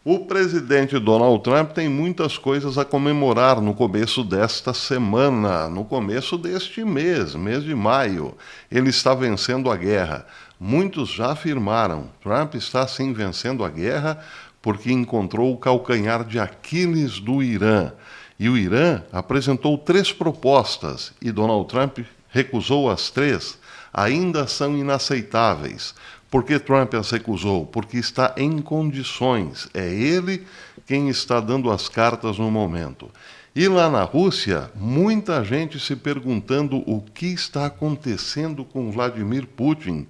O presidente Donald Trump tem muitas coisas a comemorar no começo desta semana, no começo deste mês de maio. Ele está vencendo a guerra. Muitos já afirmaram, Trump está sim vencendo a guerra porque encontrou o calcanhar de Aquiles do Irã. E o Irã apresentou 3 propostas e Donald Trump recusou as 3. Ainda são inaceitáveis. Por que Trump as recusou? Porque está em condições. É ele quem está dando as cartas no momento. E lá na Rússia, muita gente se perguntando o que está acontecendo com Vladimir Putin.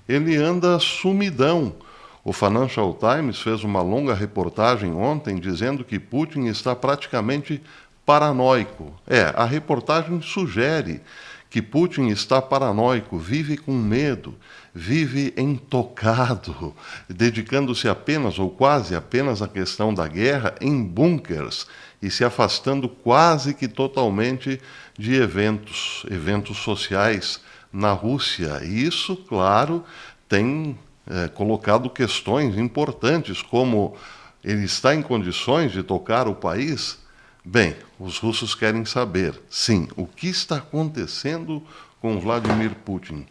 Ele anda sumidão. O Financial Times fez uma longa reportagem ontem dizendo que Putin está praticamente paranoico. A reportagem sugere que Putin está paranoico, vive com medo, vive intocado, dedicando-se apenas ou quase apenas à questão da guerra em bunkers e se afastando quase que totalmente de eventos sociais na Rússia. E isso, claro, tem colocado questões importantes, como ele está em condições de tocar o país? Bem, os russos querem saber, sim, o que está acontecendo com Vladimir Putin.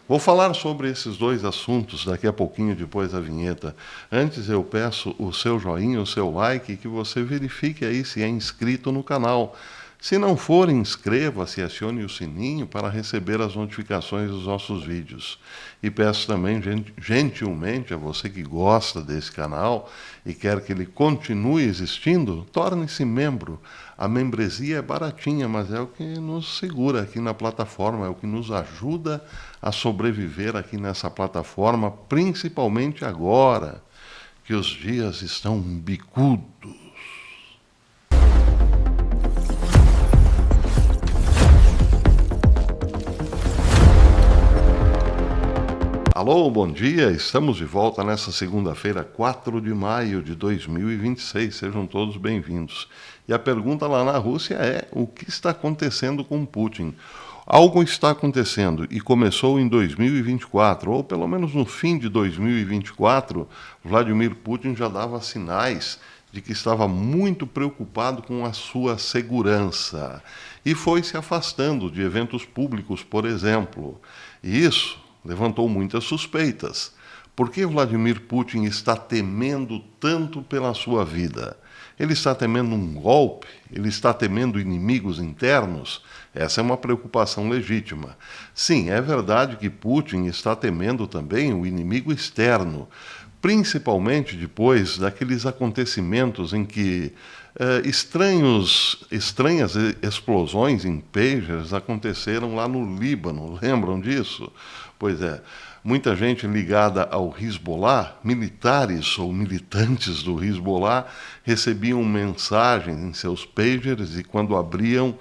Vou falar sobre esses 2 assuntos daqui a pouquinho, depois da vinheta. Antes eu peço o seu joinha, o seu like, que você verifique aí se é inscrito no canal. Se não for, inscreva-se e acione o sininho para receber as notificações dos nossos vídeos. E peço também, gentilmente, a você que gosta desse canal e quer que ele continue existindo, torne-se membro. A membresia é baratinha, mas é o que nos segura aqui na plataforma, é o que nos ajuda a sobreviver aqui nessa plataforma, principalmente agora que os dias estão bicudos. Alô, bom dia, estamos de volta nessa segunda-feira, 4 de maio de 2026, sejam todos bem-vindos. E a pergunta lá na Rússia é, o que está acontecendo com Putin? Algo está acontecendo e começou em 2024, ou pelo menos no fim de 2024, Vladimir Putin já dava sinais de que estava muito preocupado com a sua segurança e foi se afastando de eventos públicos, por exemplo. E isso levantou muitas suspeitas. Por que Vladimir Putin está temendo tanto pela sua vida? Ele está temendo um golpe? Ele está temendo inimigos internos? Essa é uma preocupação legítima. Sim, é verdade que Putin está temendo também o inimigo externo, principalmente depois daqueles acontecimentos em que estranhas explosões em pagers aconteceram lá no Líbano. Lembram disso? Pois é, muita gente ligada ao Hezbollah, militares ou militantes do Hezbollah, recebiam mensagens em seus pagers e quando abriam,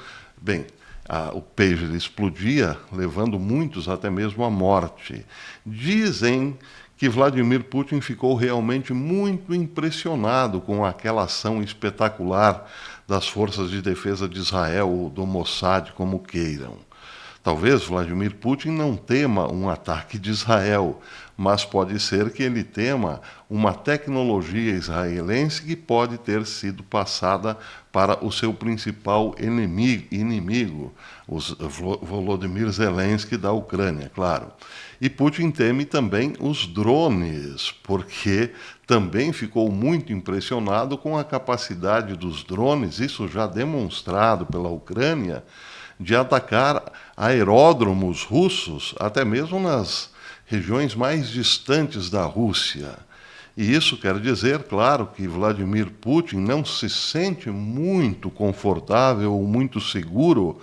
o pager explodia, levando muitos até mesmo à morte. Dizem que Vladimir Putin ficou realmente muito impressionado com aquela ação espetacular das forças de defesa de Israel, ou do Mossad, como queiram. Talvez Vladimir Putin não tema um ataque de Israel, mas pode ser que ele tema uma tecnologia israelense que pode ter sido passada para o seu principal inimigo, Volodymyr Zelensky da Ucrânia, claro. E Putin teme também os drones, porque também ficou muito impressionado com a capacidade dos drones, isso já demonstrado pela Ucrânia, de atacar aeródromos russos, até mesmo nas regiões mais distantes da Rússia. E isso quer dizer, claro, que Vladimir Putin não se sente muito confortável ou muito seguro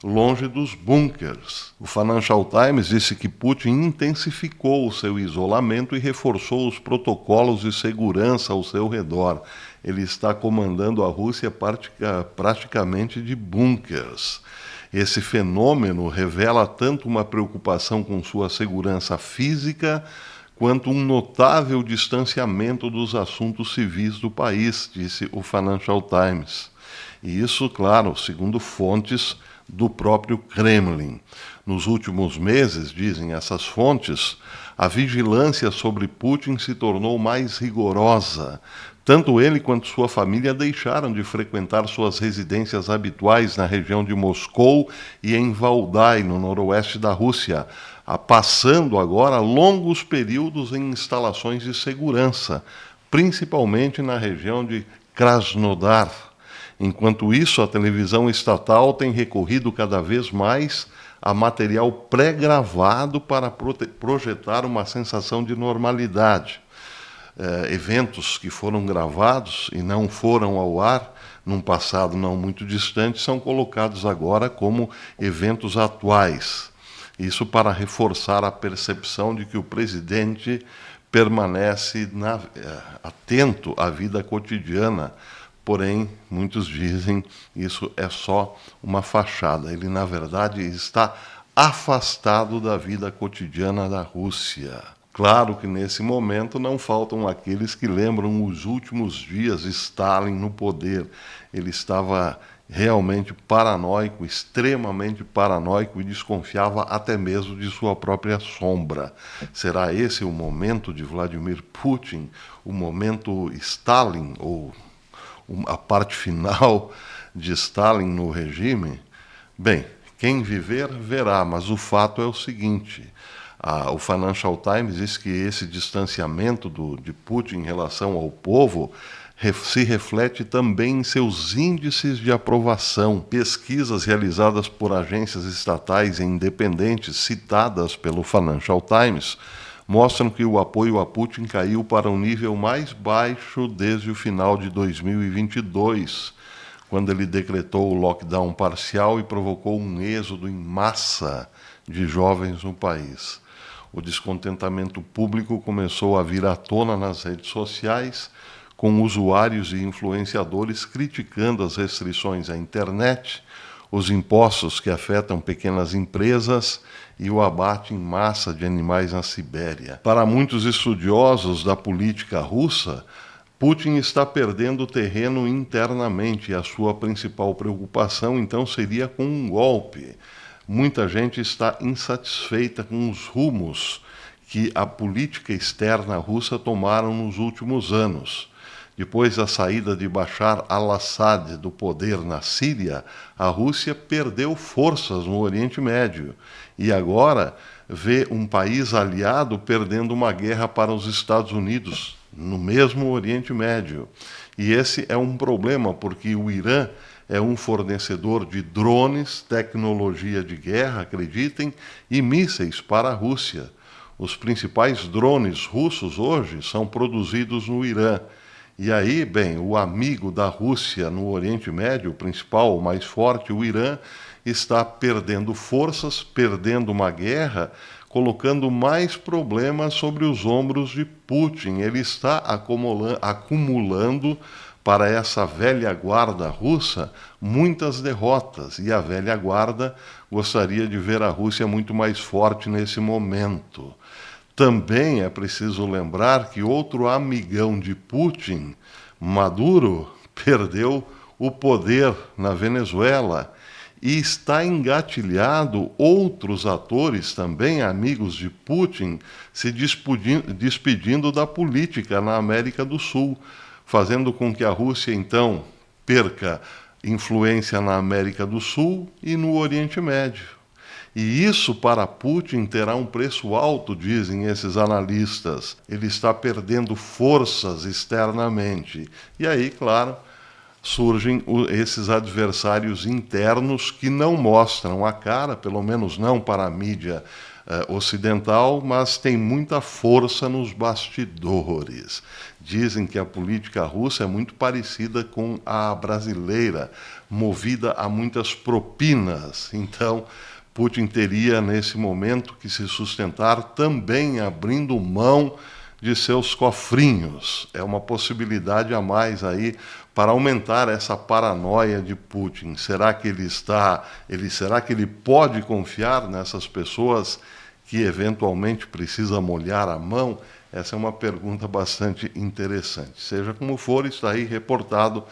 longe dos bunkers. O Financial Times disse que Putin intensificou o seu isolamento e reforçou os protocolos de segurança ao seu redor. Ele está comandando a Rússia praticamente de bunkers. Esse fenômeno revela tanto uma preocupação com sua segurança física, quanto um notável distanciamento dos assuntos civis do país, disse o Financial Times. E isso, claro, segundo fontes do próprio Kremlin. Nos últimos meses, dizem essas fontes, a vigilância sobre Putin se tornou mais rigorosa. Tanto ele quanto sua família deixaram de frequentar suas residências habituais na região de Moscou e em Valdai, no noroeste da Rússia, passando agora longos períodos em instalações de segurança, principalmente na região de Krasnodar. Enquanto isso, a televisão estatal tem recorrido cada vez mais a material pré-gravado para projetar uma sensação de normalidade. Eventos que foram gravados e não foram ao ar num passado não muito distante são colocados agora como eventos atuais. Isso para reforçar a percepção de que o presidente permanece atento à vida cotidiana. Porém, muitos dizem isso é só uma fachada. Ele, na verdade, está afastado da vida cotidiana da Rússia. Claro que nesse momento não faltam aqueles que lembram os últimos dias de Stalin no poder. Ele estava realmente paranoico, extremamente paranoico, e desconfiava até mesmo de sua própria sombra. Será esse o momento de Vladimir Putin, o momento Stalin, ou a parte final de Stalin no regime? Bem, quem viver, verá, mas o fato é o seguinte: o Financial Times diz que esse distanciamento de Putin em relação ao povo se reflete também em seus índices de aprovação. Pesquisas realizadas por agências estatais e independentes citadas pelo Financial Times mostram que o apoio a Putin caiu para um nível mais baixo desde o final de 2022, quando ele decretou o lockdown parcial e provocou um êxodo em massa de jovens no país. O descontentamento público começou a vir à tona nas redes sociais, com usuários e influenciadores criticando as restrições à internet, os impostos que afetam pequenas empresas e o abate em massa de animais na Sibéria. Para muitos estudiosos da política russa, Putin está perdendo terreno internamente e a sua principal preocupação, então, seria com um golpe. Muita gente está insatisfeita com os rumos que a política externa russa tomaram nos últimos anos. Depois da saída de Bashar al-Assad do poder na Síria, a Rússia perdeu forças no Oriente Médio e agora vê um país aliado perdendo uma guerra para os Estados Unidos, no mesmo Oriente Médio. E esse é um problema, porque o Irã é um fornecedor de drones, tecnologia de guerra, acreditem, e mísseis para a Rússia. Os principais drones russos hoje são produzidos no Irã. E aí, bem, o amigo da Rússia no Oriente Médio, o principal, o mais forte, o Irã, está perdendo forças, perdendo uma guerra, colocando mais problemas sobre os ombros de Putin. Ele está acumulando para essa velha guarda russa muitas derrotas, e a velha guarda gostaria de ver a Rússia muito mais forte nesse momento. Também é preciso lembrar que outro amigão de Putin, Maduro, perdeu o poder na Venezuela e está engatilhado outros atores, também amigos de Putin, se despedindo da política na América do Sul, fazendo com que a Rússia, então, perca influência na América do Sul e no Oriente Médio. E isso para Putin terá um preço alto, dizem esses analistas. Ele está perdendo forças externamente. E aí, claro, surgem esses adversários internos que não mostram a cara, pelo menos não para a mídia ocidental, mas tem muita força nos bastidores. Dizem que a política russa é muito parecida com a brasileira, movida a muitas propinas. Então, Putin teria, nesse momento, que se sustentar também abrindo mão de seus cofrinhos. É uma possibilidade a mais aí para aumentar essa paranoia de Putin. Será que será que ele pode confiar nessas pessoas que eventualmente precisa molhar a mão? Essa é uma pergunta bastante interessante. Seja como for, está aí reportado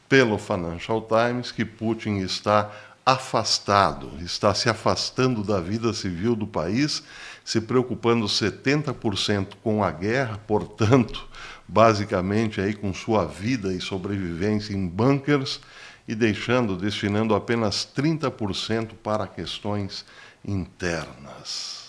pelo Financial Times que Putin está afastado, está se afastando da vida civil do país, se preocupando 70% com a guerra, portanto, basicamente aí com sua vida e sobrevivência em bunkers e destinando apenas 30% para questões internas.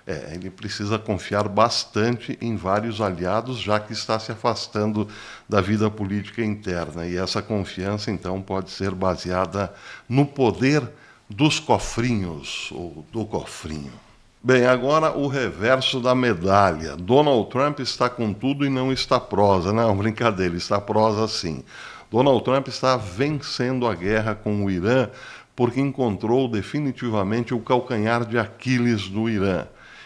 Ele precisa confiar bastante em vários aliados, já que está se afastando da vida política interna. E essa confiança, então, pode ser baseada no poder dos cofrinhos, ou do cofrinho. Bem, agora o reverso da medalha. Donald Trump está com tudo e não está prosa. Não, brincadeira, está prosa sim. Donald Trump está vencendo a guerra com o Irã porque encontrou definitivamente o calcanhar de Aquiles do Irã.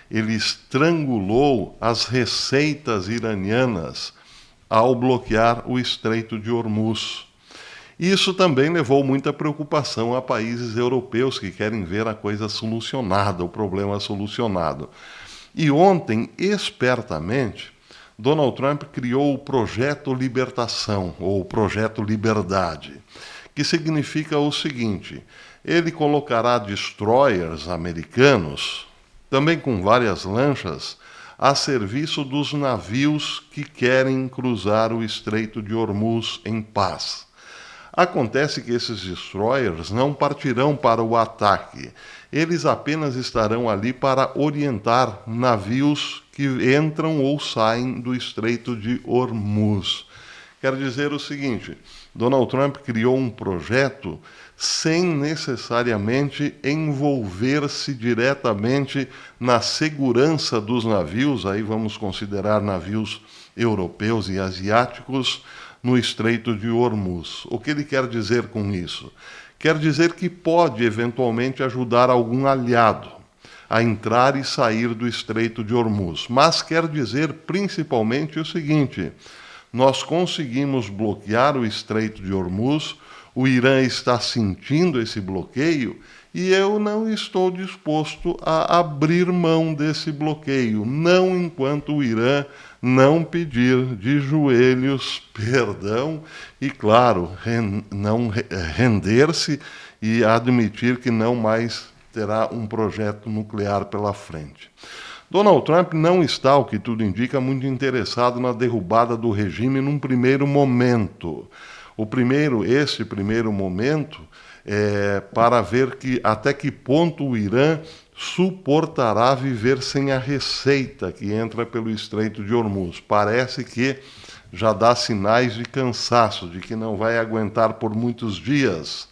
Ele estrangulou as receitas iranianas ao bloquear o Estreito de Hormuz. Isso também levou muita preocupação a países europeus que querem ver a coisa solucionada, o problema solucionado. E ontem, espertamente, Donald Trump criou o Projeto Libertação, ou Projeto Liberdade, que significa o seguinte: ele colocará destroyers americanos, também com várias lanchas, a serviço dos navios que querem cruzar o Estreito de Hormuz em paz. Acontece que esses destroyers não partirão para o ataque. Eles apenas estarão ali para orientar navios que entram ou saem do Estreito de Hormuz. Quer dizer o seguinte: Donald Trump criou um projeto sem necessariamente envolver-se diretamente na segurança dos navios, aí vamos considerar navios europeus e asiáticos, no Estreito de Hormuz. O que ele quer dizer com isso? Quer dizer que pode eventualmente ajudar algum aliado a entrar e sair do Estreito de Hormuz, mas quer dizer principalmente o seguinte: nós conseguimos bloquear o Estreito de Hormuz, o Irã está sentindo esse bloqueio e eu não estou disposto a abrir mão desse bloqueio, não enquanto o Irã não pedir de joelhos perdão e, claro, não render-se e admitir que não mais terá um projeto nuclear pela frente. Donald Trump não está, o que tudo indica, muito interessado na derrubada do regime num primeiro momento. Esse primeiro momento é para ver até que ponto o Irã suportará viver sem a receita que entra pelo Estreito de Hormuz. Parece que já dá sinais de cansaço, de que não vai aguentar por muitos dias.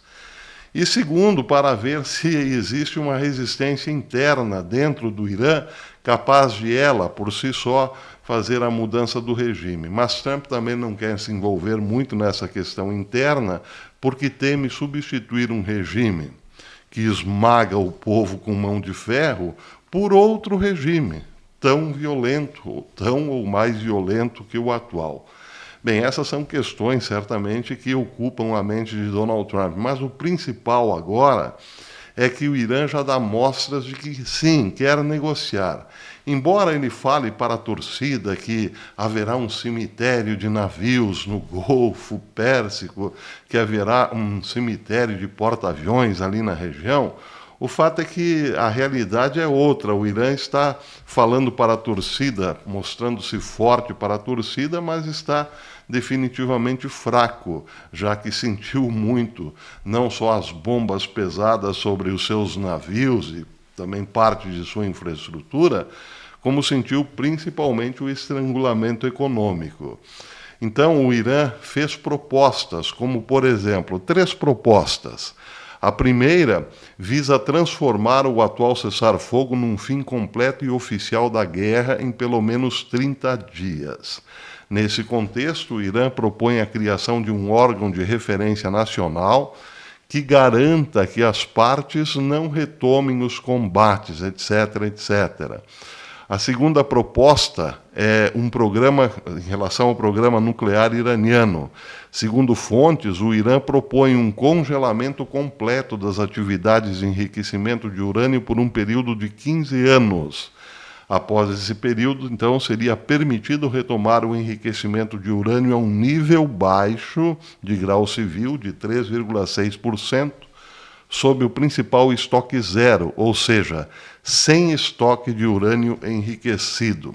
E segundo, para ver se existe uma resistência interna dentro do Irã, capaz de ela, por si só, fazer a mudança do regime. Mas Trump também não quer se envolver muito nessa questão interna, porque teme substituir um regime que esmaga o povo com mão de ferro por outro regime, tão violento, tão ou mais violento que o atual. Bem, essas são questões, certamente, que ocupam a mente de Donald Trump, mas o principal agora é que o Irã já dá mostras de que, sim, quer negociar. Embora ele fale para a torcida que haverá um cemitério de navios no Golfo Pérsico, que haverá um cemitério de porta-aviões ali na região, o fato é que a realidade é outra. O Irã está falando para a torcida, mostrando-se forte para a torcida, mas está definitivamente fraco, já que sentiu muito, não só as bombas pesadas sobre os seus navios e também parte de sua infraestrutura, como sentiu principalmente o estrangulamento econômico. Então, o Irã fez propostas, como, por exemplo, 3 propostas. A primeira visa transformar o atual cessar-fogo num fim completo e oficial da guerra em pelo menos 30 dias. Nesse contexto, o Irã propõe a criação de um órgão de referência nacional que garanta que as partes não retomem os combates, etc., etc. A segunda proposta é um programa em relação ao programa nuclear iraniano. Segundo fontes, o Irã propõe um congelamento completo das atividades de enriquecimento de urânio por um período de 15 anos. Após esse período, então, seria permitido retomar o enriquecimento de urânio a um nível baixo de grau civil, de 3,6%, sob o principal estoque zero, ou seja, sem estoque de urânio enriquecido.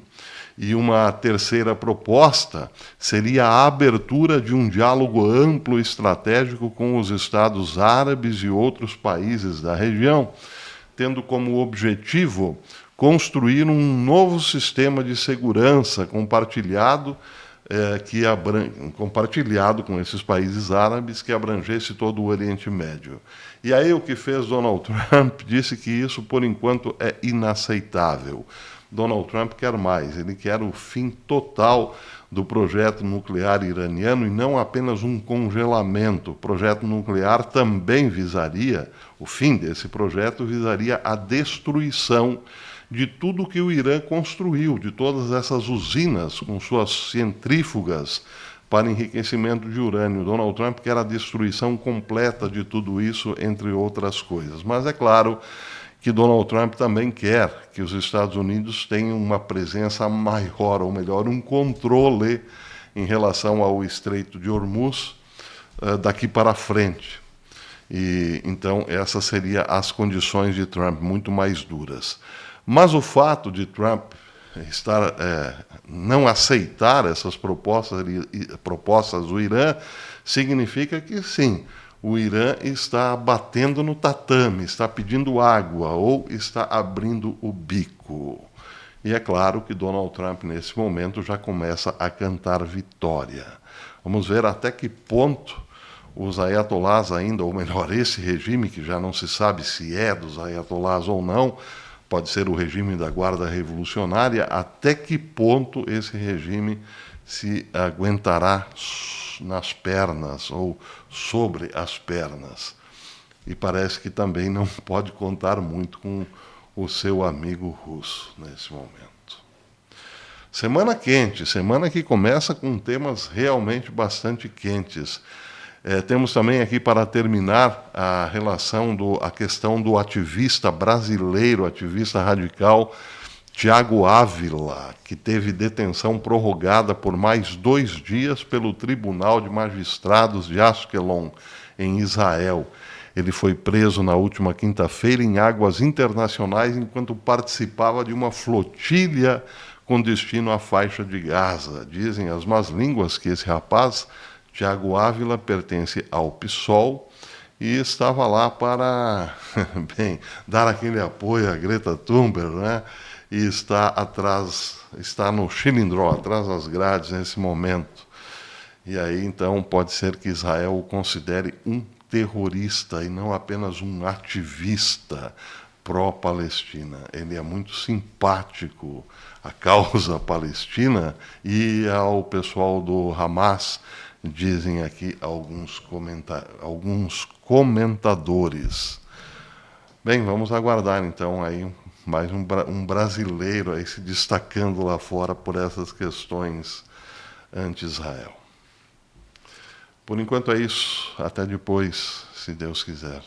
E uma terceira proposta seria a abertura de um diálogo amplo e estratégico com os Estados Árabes e outros países da região, tendo como objetivo construir um novo sistema de segurança compartilhado, compartilhado com esses países árabes, que abrangesse todo o Oriente Médio. E aí o que fez Donald Trump disse que isso, por enquanto, é inaceitável. Donald Trump quer mais, ele quer o fim total do projeto nuclear iraniano e não apenas um congelamento. O projeto nuclear também visaria, o fim desse projeto visaria a destruição de tudo que o Irã construiu, de todas essas usinas com suas centrífugas para enriquecimento de urânio. Donald Trump quer a destruição completa de tudo isso, entre outras coisas. Mas é claro que Donald Trump também quer que os Estados Unidos tenham uma presença maior, ou melhor, um controle em relação ao Estreito de Hormuz daqui para frente. E então essas seriam as condições de Trump, muito mais duras. Mas o fato de Trump não aceitar essas propostas do Irã significa que sim, o Irã está batendo no tatame, está pedindo água ou está abrindo o bico. E é claro que Donald Trump, nesse momento, já começa a cantar vitória. Vamos ver até que ponto os ayatolás ainda, ou melhor, esse regime, que já não se sabe se é dos ayatolás ou não, pode ser o regime da Guarda Revolucionária, até que ponto esse regime se aguentará nas pernas ou sobre as pernas. E parece que também não pode contar muito com o seu amigo russo nesse momento. Semana quente, semana que começa com temas realmente bastante quentes. Temos também aqui, para terminar, a questão do ativista brasileiro, ativista radical, Tiago Ávila, que teve detenção prorrogada por mais 2 dias pelo Tribunal de Magistrados de Ashkelon, em Israel. Ele foi preso na última quinta-feira em águas internacionais enquanto participava de uma flotilha com destino à faixa de Gaza. Dizem as más línguas que esse rapaz, Tiago Ávila, pertence ao PSOL e estava lá para dar aquele apoio à Greta Thunberg, né? E está no Chilindró, atrás das grades nesse momento. E aí, então, pode ser que Israel o considere um terrorista e não apenas um ativista pró-Palestina. Ele é muito simpático à causa palestina e ao pessoal do Hamas, dizem aqui alguns comentadores. Bem, vamos aguardar então aí mais um brasileiro aí se destacando lá fora por essas questões anti-Israel. Por enquanto é isso. Até depois, se Deus quiser.